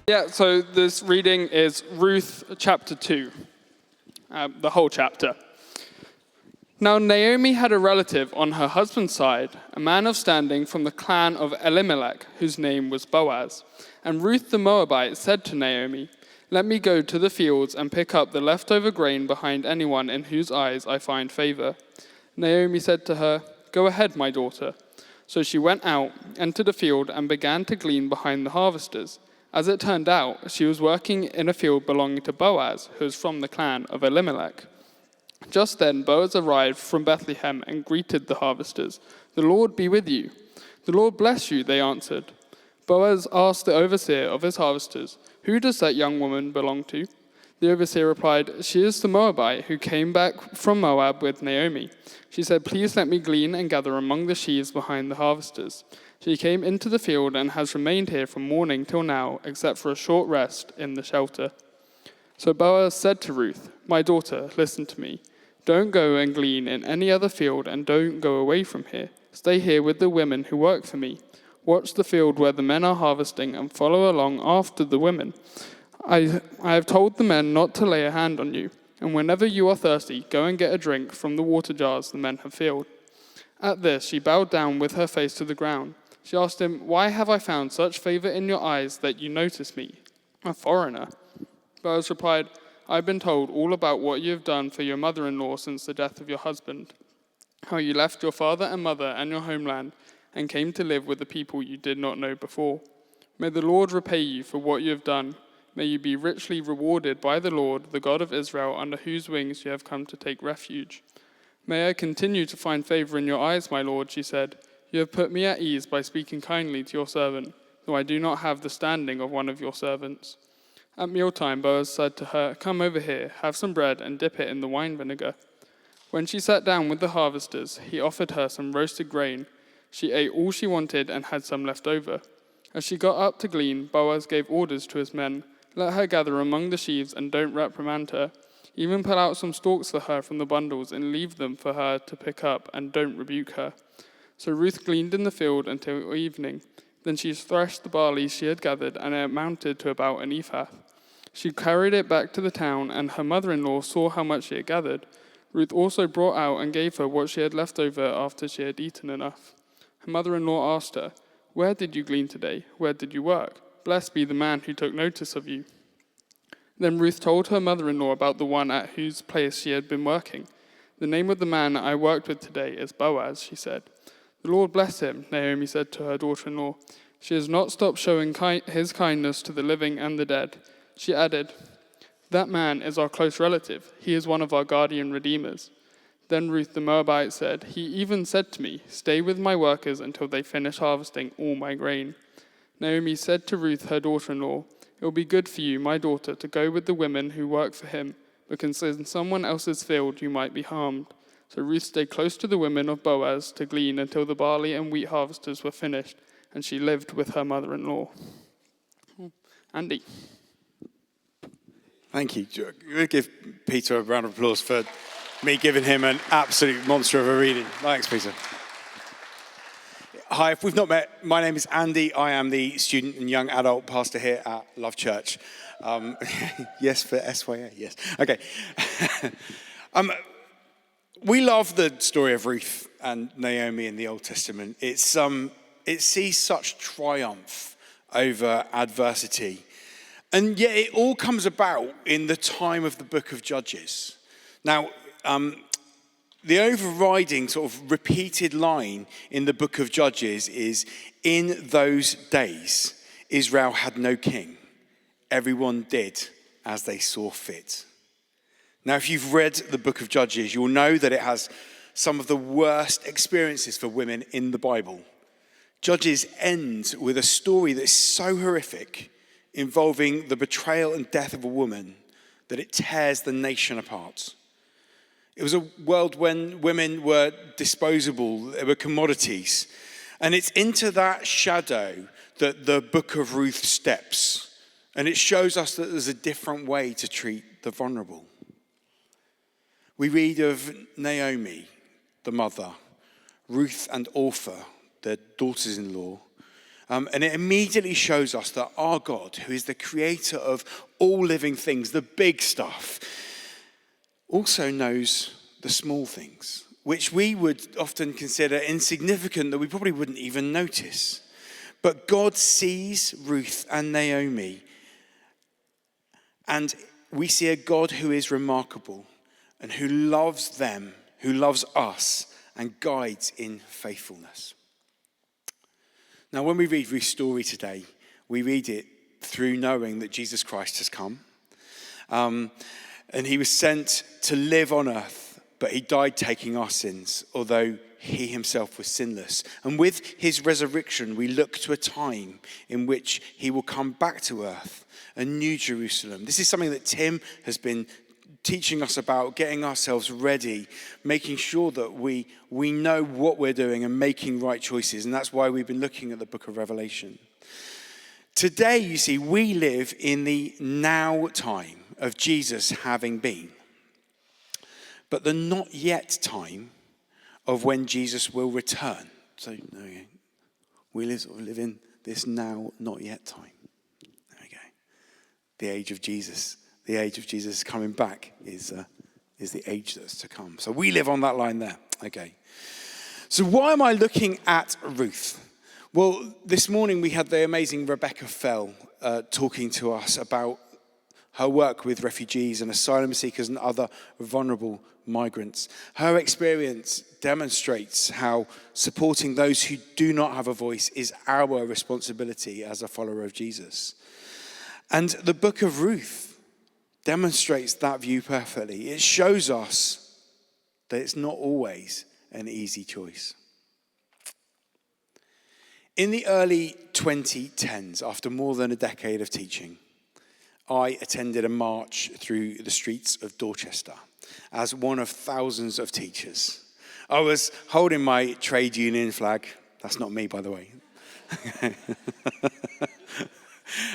Yeah, so this reading is Ruth chapter 2, the whole chapter. Now Naomi had a relative on her husband's side, a man of standing from the clan of Elimelech, whose name was Boaz. And Ruth the Moabite said to Naomi, "Let me go to the fields and pick up the leftover grain behind anyone in whose eyes I find favor." Naomi said to her, "Go ahead, my daughter." So she went out, entered a field, and began to glean behind the harvesters. As it turned out, she was working in a field belonging to Boaz, who was from the clan of Elimelech. Just then Boaz arrived from Bethlehem and greeted the harvesters. "The Lord be with you." "The Lord bless you," they answered. Boaz asked the overseer of his harvesters, "Who does that young woman belong to?" The overseer replied, "She is the Moabite who came back from Moab with Naomi. She said, 'Please let me glean and gather among the sheaves behind the harvesters.' She came into the field and has remained here from morning till now, except for a short rest in the shelter." So Boaz said to Ruth, "My daughter, listen to me. Don't go and glean in any other field, and don't go away from here. Stay here with the women who work for me. Watch the field where the men are harvesting and follow along after the women. I have told the men not to lay a hand on you, and whenever you are thirsty, go and get a drink from the water jars the men have filled." At this, she bowed down with her face to the ground. She asked him, "Why have I found such favor in your eyes that you notice me, a foreigner?" Boaz replied, "I've been told all about what you have done for your mother-in-law since the death of your husband, how you left your father and mother and your homeland and came to live with the people you did not know before. May the Lord repay you for what you have done. May you be richly rewarded by the Lord, the God of Israel, under whose wings you have come to take refuge." "May I continue to find favor in your eyes, my lord," she said. "You have put me at ease by speaking kindly to your servant, though I do not have the standing of one of your servants." At mealtime, Boaz said to her, "Come over here, have some bread and dip it in the wine vinegar." When she sat down with the harvesters, he offered her some roasted grain. She ate all she wanted and had some left over. As she got up to glean, Boaz gave orders to his men, "Let her gather among the sheaves and don't reprimand her. Even pull out some stalks for her from the bundles and leave them for her to pick up, and don't rebuke her." So Ruth gleaned in the field until evening. Then she threshed the barley she had gathered, and it amounted to about an ephah. She carried it back to the town, and her mother-in-law saw how much she had gathered. Ruth also brought out and gave her what she had left over after she had eaten enough. Her mother-in-law asked her, "Where did you glean today? Where did you work? Blessed be the man who took notice of you." Then Ruth told her mother-in-law about the one at whose place she had been working. "The name of the man I worked with today is Boaz," she said. "The Lord bless him," Naomi said to her daughter-in-law. "She has not stopped showing his kindness to the living and the dead." She added, "That man is our close relative. He is one of our guardian redeemers." Then Ruth the Moabite said, "He even said to me, 'Stay with my workers until they finish harvesting all my grain.'" Naomi said to Ruth, her daughter-in-law, "It will be good for you, my daughter, to go with the women who work for him, because in someone else's field you might be harmed." So Ruth stayed close to the women of Boaz to glean until the barley and wheat harvesters were finished, and she lived with her mother-in-law. Andy. Thank you. We'll give Peter a round of applause for me giving him an absolute monster of a reading. Thanks, Peter. Hi, if we've not met, my name is Andy. I am the student and young adult pastor here at Lovechurch. Yes, for SYA, yes. Okay. We love the story of Ruth and Naomi in the Old Testament. It sees such triumph over adversity. And yet it all comes about in the time of the book of Judges. Now, the overriding sort of repeated line in the book of Judges is, "In those days, Israel had no king. Everyone did as they saw fit." Now, if you've read the book of Judges, you'll know that it has some of the worst experiences for women in the Bible. Judges ends with a story that is so horrific, involving the betrayal and death of a woman, that it tears the nation apart. It was a world when women were disposable, they were commodities. And it's into that shadow that the book of Ruth steps. And it shows us that there's a different way to treat the vulnerable. We read of Naomi, the mother, Ruth and Orpah, their daughters-in-law, And it immediately shows us that our God, who is the creator of all living things, the big stuff, also knows the small things, which we would often consider insignificant, that we probably wouldn't even notice. But God sees Ruth and Naomi, and we see a God who is remarkable and who loves them, who loves us, and guides in faithfulness. Now, when we read Ruth's story today, we read it through knowing that Jesus Christ has come. And he was sent to live on earth, but he died taking our sins, although he himself was sinless. And with his resurrection, we look to a time in which he will come back to earth, a new Jerusalem. This is something that Tim has been teaching us about, getting ourselves ready, making sure that we know what we're doing and making right choices. And that's why we've been looking at the book of Revelation. Today, you see, we live in the now time of Jesus having been, but the not yet time of when Jesus will return. So we live in this now, not yet time. There we go. The age of Jesus. The age of Jesus coming back is the age that's to come. So we live on that line there. Okay. So why am I looking at Ruth? Well, this morning we had the amazing Rebecca Fell talking to us about her work with refugees and asylum seekers and other vulnerable migrants. Her experience demonstrates how supporting those who do not have a voice is our responsibility as a follower of Jesus. And the book of Ruth demonstrates that view perfectly. It shows us that it's not always an easy choice. In the early 2010s, after more than a decade of teaching, I attended a march through the streets of Dorchester as one of thousands of teachers. I was holding my trade union flag. That's not me, by the way.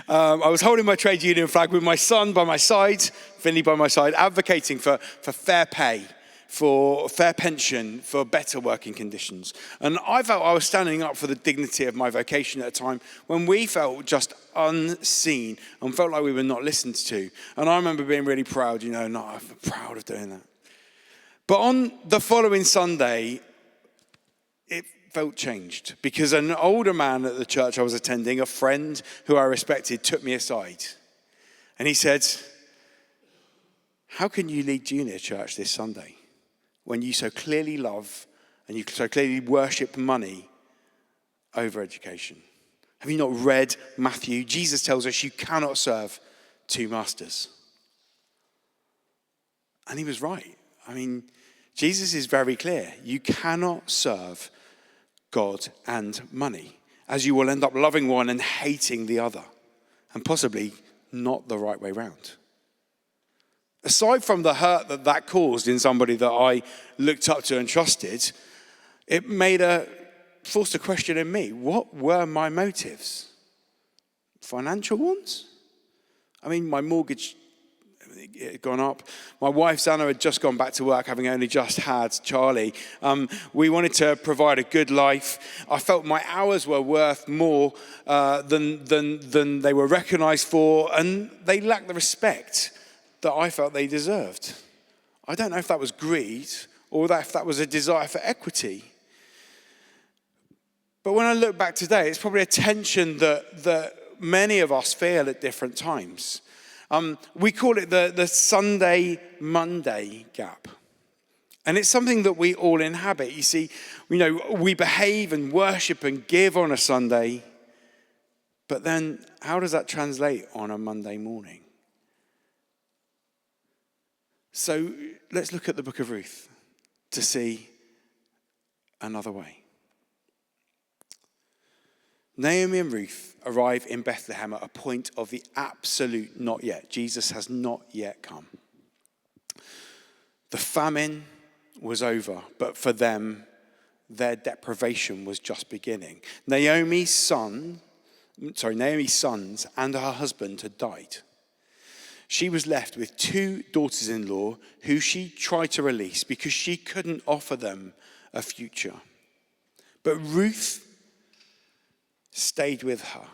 I was holding my trade union flag with my son by my side, Finley by my side, advocating for fair pay, for fair pension, for better working conditions. And I felt I was standing up for the dignity of my vocation at a time when we felt just unseen and felt like we were not listened to. And I remember being really proud, I'm proud of doing that. But on the following Sunday, it felt changed because an older man at the church I was attending, a friend who I respected, took me aside. And he said, "How can you lead junior church this Sunday when you so clearly love and you so clearly worship money over education? Have you not read Matthew? Jesus tells us you cannot serve two masters." And he was right. Jesus is very clear. You cannot serve God and money, as you will end up loving one and hating the other, and possibly not the right way round. Aside from the hurt that caused in somebody that I looked up to and trusted, it forced a question in me. What were my motives? Financial ones? My mortgage had gone up. My wife, Anna, had just gone back to work, having only just had Charlie. We wanted to provide a good life. I felt my hours were worth more than they were recognized for, and they lacked the respect that I felt they deserved. I don't know if that was greed or if that was a desire for equity. But when I look back today, it's probably a tension that many of us feel at different times. We call it the Sunday-Monday gap. And it's something that we all inhabit. You see, we behave and worship and give on a Sunday, but then how does that translate on a Monday morning? So let's look at the book of Ruth to see another way. Naomi and Ruth arrive in Bethlehem at a point of the absolute not yet. Jesus has not yet come. The famine was over, but for them, their deprivation was just beginning. Naomi's sons and her husband had died. She was left with 2 daughters-in-law who she tried to release because she couldn't offer them a future. But Ruth stayed with her.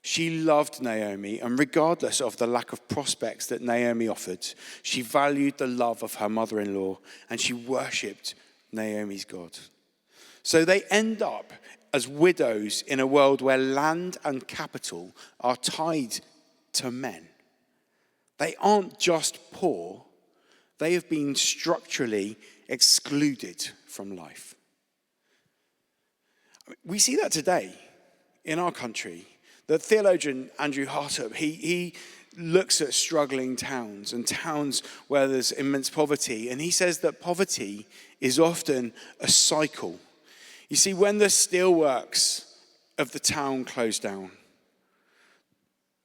She loved Naomi, and regardless of the lack of prospects that Naomi offered, she valued the love of her mother-in-law, and she worshipped Naomi's God. So they end up as widows in a world where land and capital are tied to men. They aren't just poor, they have been structurally excluded from life. We see that today in our country. The theologian Andrew Hartup, he looks at struggling towns and towns where there's immense poverty, and he says that poverty is often a cycle. You see, when the steelworks of the town close down,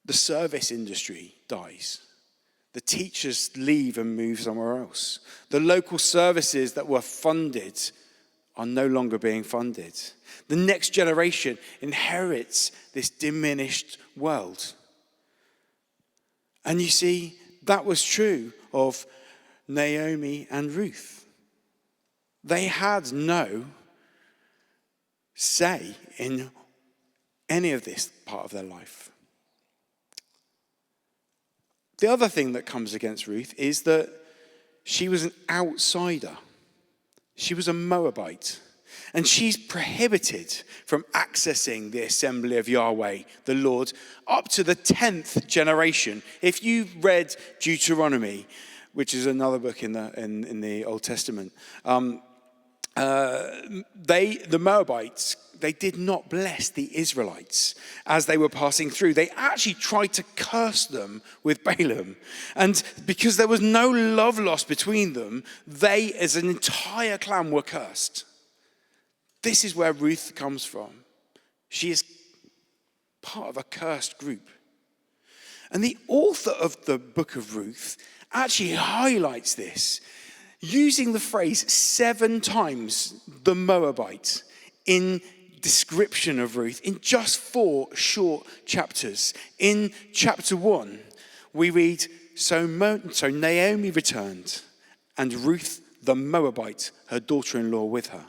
the service industry dies. The teachers leave and move somewhere else. The local services that were funded are no longer being funded. The next generation inherits this diminished world. And you see, that was true of Naomi and Ruth. They had no say in any of this part of their life. The other thing that comes against Ruth is that she was an outsider. She was a Moabite. And she's prohibited from accessing the assembly of Yahweh, the Lord, up to the 10th generation. If you've read Deuteronomy, which is another book in the Old Testament, the Moabites, they did not bless the Israelites as they were passing through. They actually tried to curse them with Balaam. And because there was no love lost between them, they as an entire clan were cursed. This is where Ruth comes from. She is part of a cursed group. And the author of the book of Ruth actually highlights this, using the phrase 7 times the Moabite in description of Ruth in just 4 short chapters. In chapter 1, we read, So Naomi returned, and Ruth the Moabite, her daughter-in-law, with her.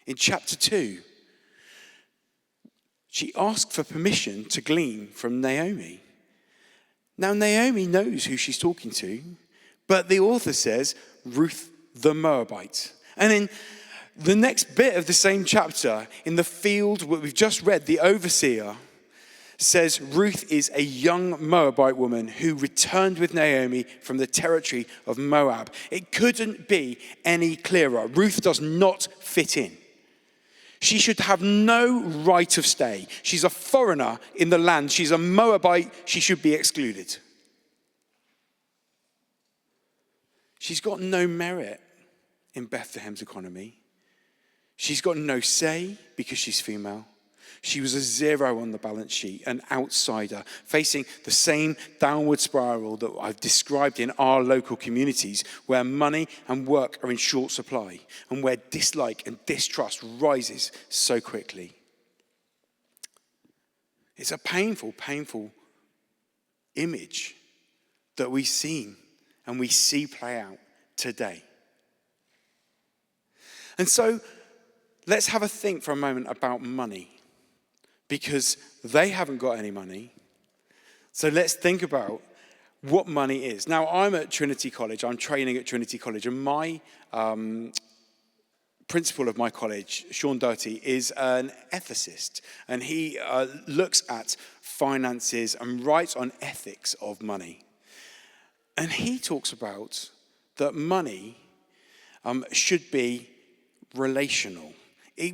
In chapter 2, she asked for permission to glean from Naomi. Now, Naomi knows who she's talking to, but the author says, Ruth the Moabite. And in the next bit of the same chapter, in the field what we've just read, the overseer says Ruth is a young Moabite woman who returned with Naomi from the territory of Moab. It couldn't be any clearer. Ruth does not fit in. She should have no right of stay. She's a foreigner in the land. She's a Moabite. She should be excluded. She's got no merit in Bethlehem's economy. She's got no say because she's female. She was a 0 on the balance sheet, an outsider, facing the same downward spiral that I've described in our local communities, where money and work are in short supply and where dislike and distrust rises so quickly. It's a painful, painful image that we've seen and we see play out today. And so let's have a think for a moment about money, because they haven't got any money. So let's think about what money is. Now, I'm at Trinity College. I'm training at Trinity College, and my principal of my college, Sean Doherty, is an ethicist, and he looks at finances and writes on ethics of money. And he talks about that money should be relational.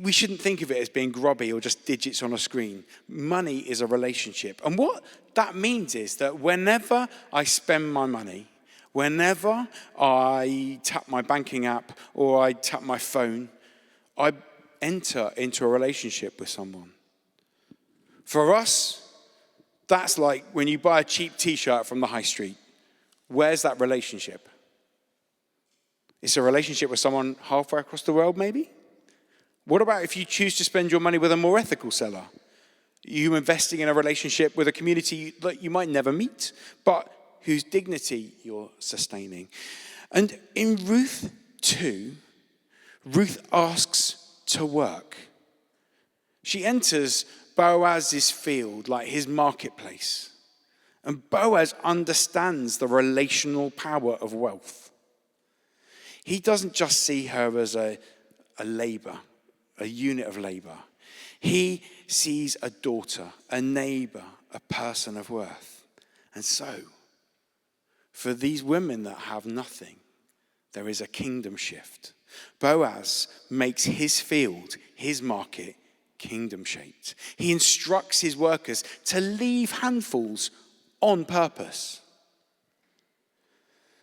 We shouldn't think of it as being grubby or just digits on a screen. Money is a relationship. And what that means is that whenever I spend my money, whenever I tap my banking app or I tap my phone, I enter into a relationship with someone. For us, that's like when you buy a cheap t-shirt from the high street. Where's that relationship? It's a relationship with someone halfway across the world, maybe? What about if you choose to spend your money with a more ethical seller? You investing in a relationship with a community that you might never meet, but whose dignity you're sustaining. And in Ruth 2, Ruth asks to work. She enters Boaz's field, like his marketplace. And Boaz understands the relational power of wealth. He doesn't just see her as a labor, a unit of labor. He sees a daughter, a neighbor, a person of worth. And so, for these women that have nothing, there is a kingdom shift. Boaz makes his field, his market, kingdom-shaped. He instructs his workers to leave handfuls on purpose.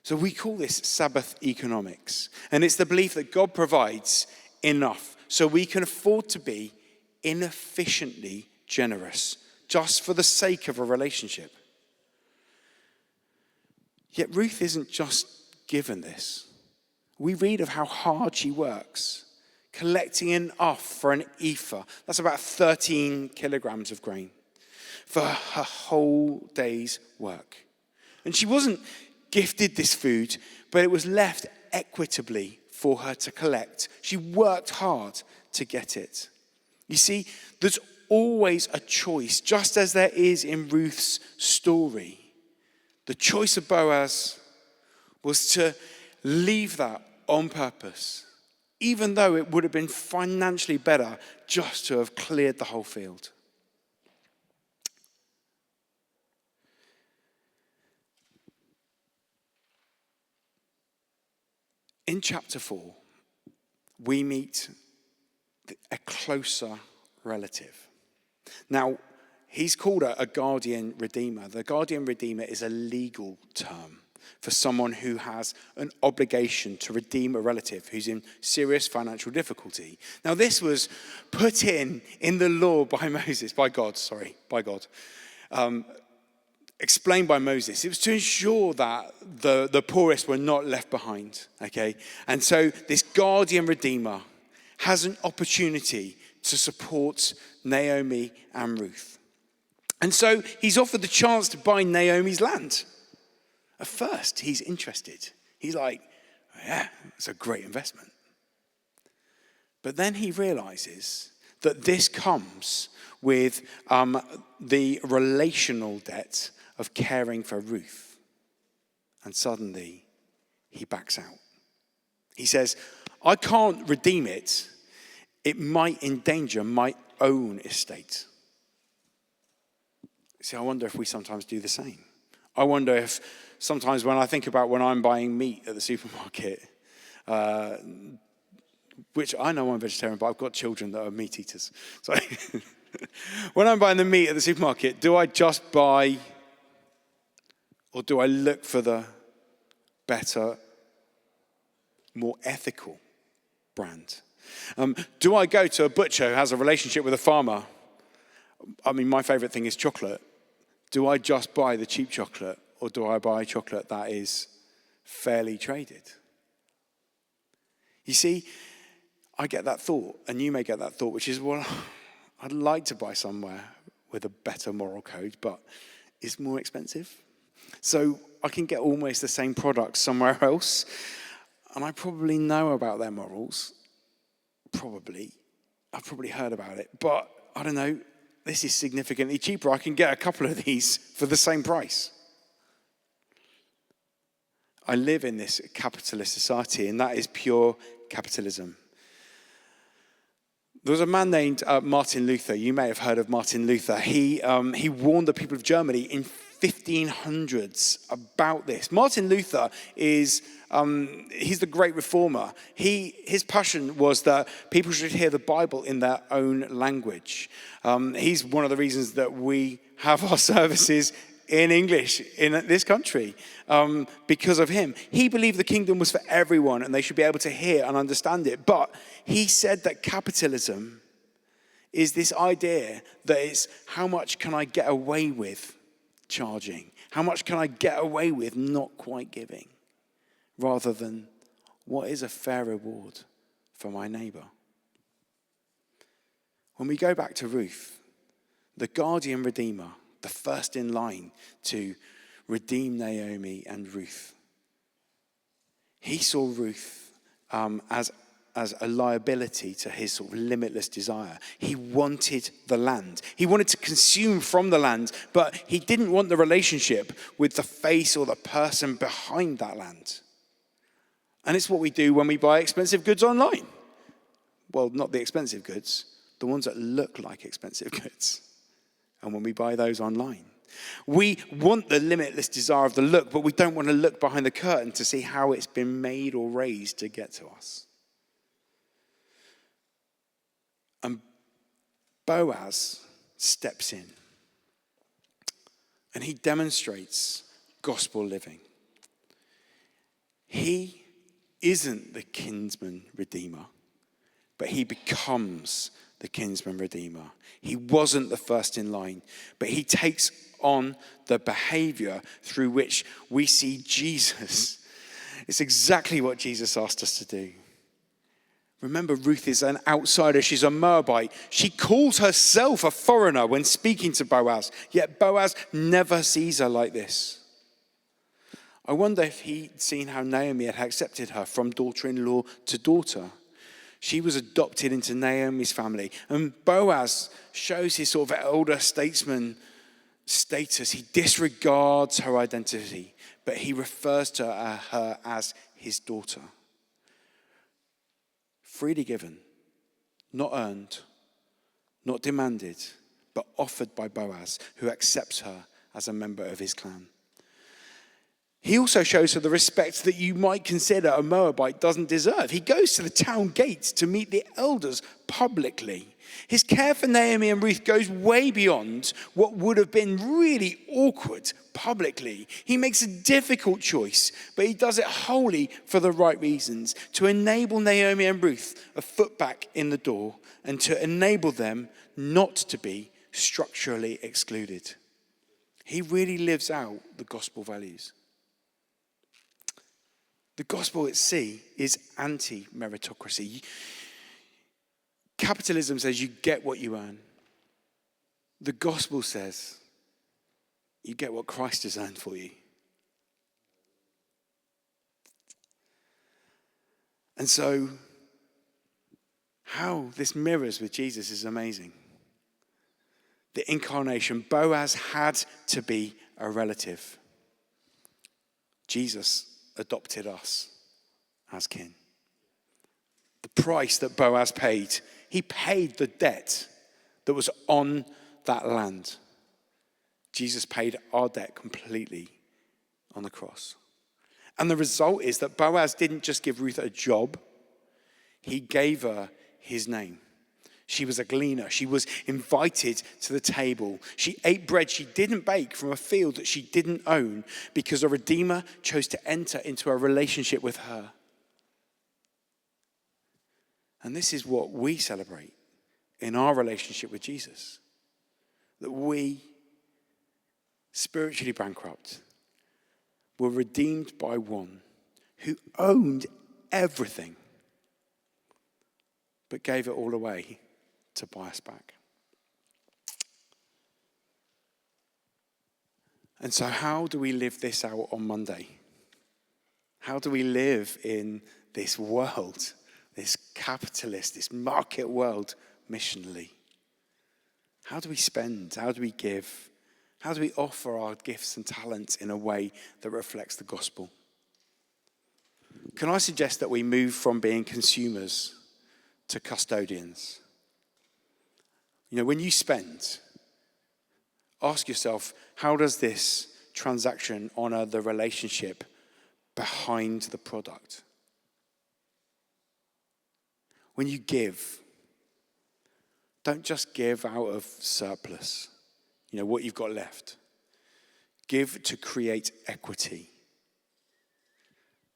So we call this Sabbath economics. And it's the belief that God provides enough so we can afford to be inefficiently generous just for the sake of a relationship. Yet Ruth isn't just given this. We read of how hard she works, collecting enough for an ephah. That's about 13 kilograms of grain for her whole day's work. And she wasn't gifted this food, but it was left equitably for her to collect. She worked hard to get it. You see, there's always a choice, just as there is in Ruth's story. The choice of Boaz was to leave that on purpose, even though it would have been financially better just to have cleared the whole field. In chapter 4, we meet a closer relative. Now, he's called a guardian redeemer. The guardian redeemer is a legal term for someone who has an obligation to redeem a relative who's in serious financial difficulty. Now, this was put in the law by God. Explained by Moses. It was to ensure that the poorest were not left behind, okay? And so this guardian redeemer has an opportunity to support Naomi and Ruth. And so he's offered the chance to buy Naomi's land. At first, he's interested. He's like, yeah, it's a great investment. But then he realizes that this comes with the relational debt of caring for Ruth. And suddenly, he backs out. He says, I can't redeem it. It might endanger my own estate. See, I wonder if we sometimes do the same. I wonder if sometimes when I think about when I'm buying meat at the supermarket, which I know I'm vegetarian, but I've got children that are meat eaters. So when I'm buying the meat at the supermarket, do I just buy, or do I look for the better, more ethical brand? Do I go to a butcher who has a relationship with a farmer? I mean, my favorite thing is chocolate. Do I just buy the cheap chocolate, or do I buy chocolate that is fairly traded? You see, I get that thought, and you may get that thought, which is, well, I'd like to buy somewhere with a better moral code, but it's more expensive. So I can get almost the same product somewhere else, and I probably know about their morals. I've probably heard about it, but I don't know, this is significantly cheaper. I can get a couple of these for the same price. I live in this capitalist society, and that is pure capitalism. There was a man named Martin Luther. You may have heard of Martin Luther. He warned the people of Germany in 1500s about this. Martin Luther is he's the great reformer. His passion was that people should hear the Bible in their own language. He's one of the reasons that we have our services in English in this country, because of him. He believed the kingdom was for everyone and they should be able to hear and understand it. But he said that capitalism is this idea that it's how much can I get away with charging? How much can I get away with not quite giving? Rather than what is a fair reward for my neighbor? When we go back to Ruth, the guardian redeemer, the first in line to redeem Naomi and Ruth, he saw Ruth as as a liability to his sort of limitless desire. He wanted the land. He wanted to consume from the land, but he didn't want the relationship with the face or the person behind that land. And it's what we do when we buy expensive goods online. Well, not the expensive goods, the ones that look like expensive goods. And when we buy those online, we want the limitless desire of the look, but we don't want to look behind the curtain to see how it's been made or raised to get to us. And Boaz steps in and he demonstrates gospel living. He isn't the kinsman redeemer, but he becomes the kinsman redeemer. He wasn't the first in line, but he takes on the behavior through which we see Jesus. It's exactly what Jesus asked us to do. Remember, Ruth is an outsider. She's a Moabite. She calls herself a foreigner when speaking to Boaz, yet Boaz never sees her like this. I wonder if he'd seen how Naomi had accepted her from daughter-in-law to daughter. She was adopted into Naomi's family. And Boaz shows his sort of elder statesman status. He disregards her identity, but he refers to her as his daughter. Freely given, not earned, not demanded, but offered by Boaz, who accepts her as a member of his clan. He also shows her the respect that you might consider a Moabite doesn't deserve. He goes to the town gates to meet the elders publicly. His care for Naomi and Ruth goes way beyond what would have been really awkward publicly. He makes a difficult choice, but he does it wholly for the right reasons, to enable Naomi and Ruth a foot back in the door and to enable them not to be structurally excluded. He really lives out the gospel values. The gospel at sea is anti-meritocracy. Capitalism says you get what you earn. The gospel says you get what Christ has earned for you. And so, how this mirrors with Jesus is amazing. The incarnation, Boaz had to be a relative. Jesus adopted us as kin. The price that Boaz paid, he paid the debt that was on that land. Jesus paid our debt completely on the cross. And the result is that Boaz didn't just give Ruth a job, he gave her his name. She was a gleaner. She was invited to the table. She ate bread she didn't bake from a field that she didn't own because a redeemer chose to enter into a relationship with her. And this is what we celebrate in our relationship with Jesus. That we, spiritually bankrupt, were redeemed by one who owned everything but gave it all away to buy us back. And so how do we live this out on Monday? How do we live in this world, this capitalist, this market world missionally? How do we spend? How do we give? How do we offer our gifts and talents in a way that reflects the gospel? Can I suggest that we move from being consumers to custodians? You know, when you spend, ask yourself, how does this transaction honor the relationship behind the product? When you give, don't just give out of surplus, you know, what you've got left. Give to create equity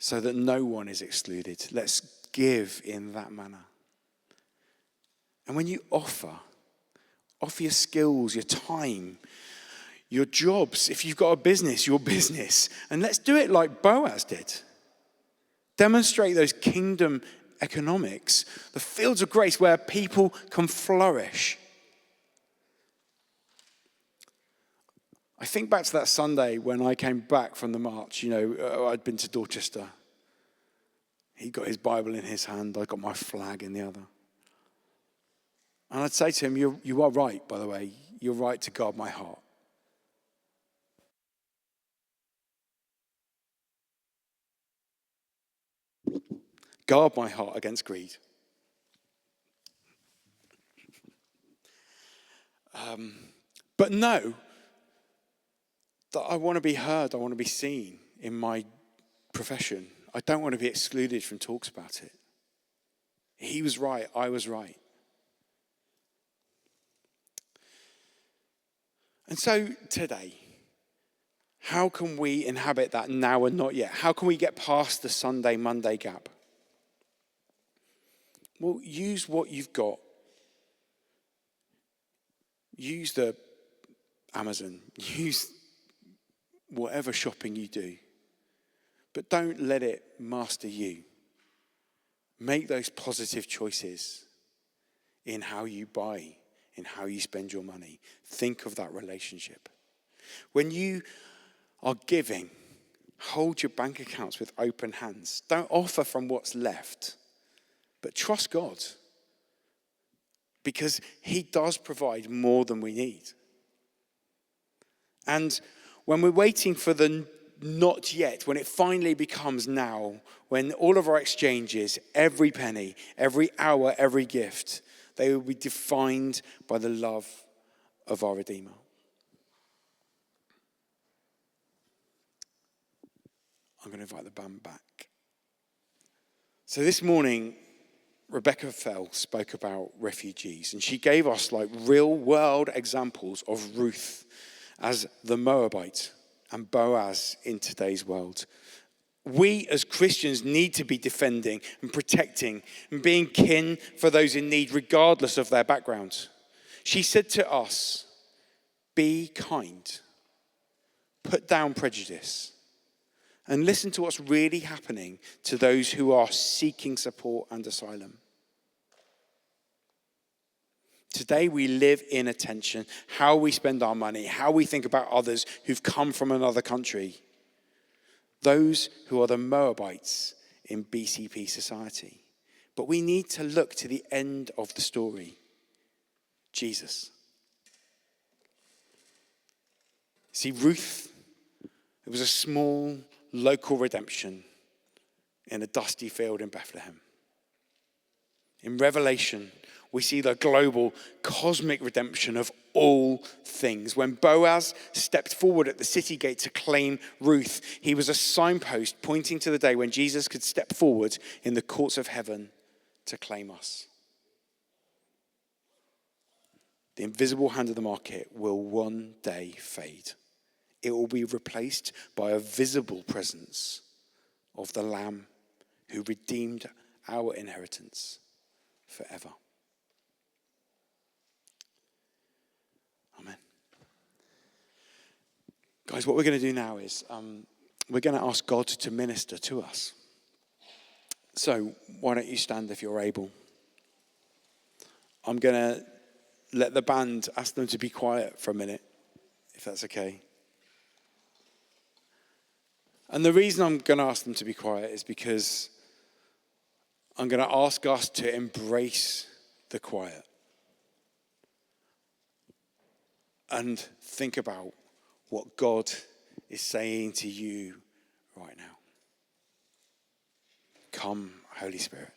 so that no one is excluded. Let's give in that manner. And when you offer your skills, your time, your jobs. If you've got a business, your business. And let's do it like Boaz did. Demonstrate those kingdom economics, the fields of grace where people can flourish. I think back to that Sunday when I came back from the march. You know, I'd been to Dorchester. He got his Bible in his hand. I got my flag in the other. And I'd say to him, you are right, by the way. You're right to guard my heart. Guard my heart against greed. But know that I want to be heard. I want to be seen in my profession. I don't want to be excluded from talks about it. He was right. I was right. And so today, how can we inhabit that now and not yet? How can we get past the Sunday, Monday gap? Well, use what you've got. Use the Amazon. Use whatever shopping you do. But don't let it master you. Make those positive choices in how you buy, in how you spend your money. Think of that relationship. When you are giving, hold your bank accounts with open hands. Don't offer from what's left, but trust God. Because he does provide more than we need. And when we're waiting for the not yet, when it finally becomes now, when all of our exchanges, every penny, every hour, every gift, they will be defined by the love of our Redeemer. I'm going to invite the band back. So this morning, Rebecca Fell spoke about refugees, and she gave us like real world examples of Ruth as the Moabite and Boaz in today's world. We as Christians need to be defending and protecting and being kin for those in need regardless of their background. She said to us, be kind, put down prejudice, and listen to what's really happening to those who are seeking support and asylum. Today we live in a tension, how we spend our money, how we think about others who've come from another country. Those who are the Moabites in BCP society. But we need to look to the end of the story, Jesus. See, Ruth, it was a small local redemption in a dusty field in Bethlehem. In Revelation, we see the global, cosmic redemption of all things. When Boaz stepped forward at the city gate to claim Ruth, he was a signpost pointing to the day when Jesus could step forward in the courts of heaven to claim us. The invisible hand of the market will one day fade. It will be replaced by a visible presence of the Lamb who redeemed our inheritance forever. Amen. Guys, what we're going to do now is we're going to ask God to minister to us. So why don't you stand if you're able? I'm going to let the band ask them to be quiet for a minute, if that's okay. And the reason I'm going to ask them to be quiet is because I'm going to ask us to embrace the quiet and think about what God is saying to you right now. Come, Holy Spirit.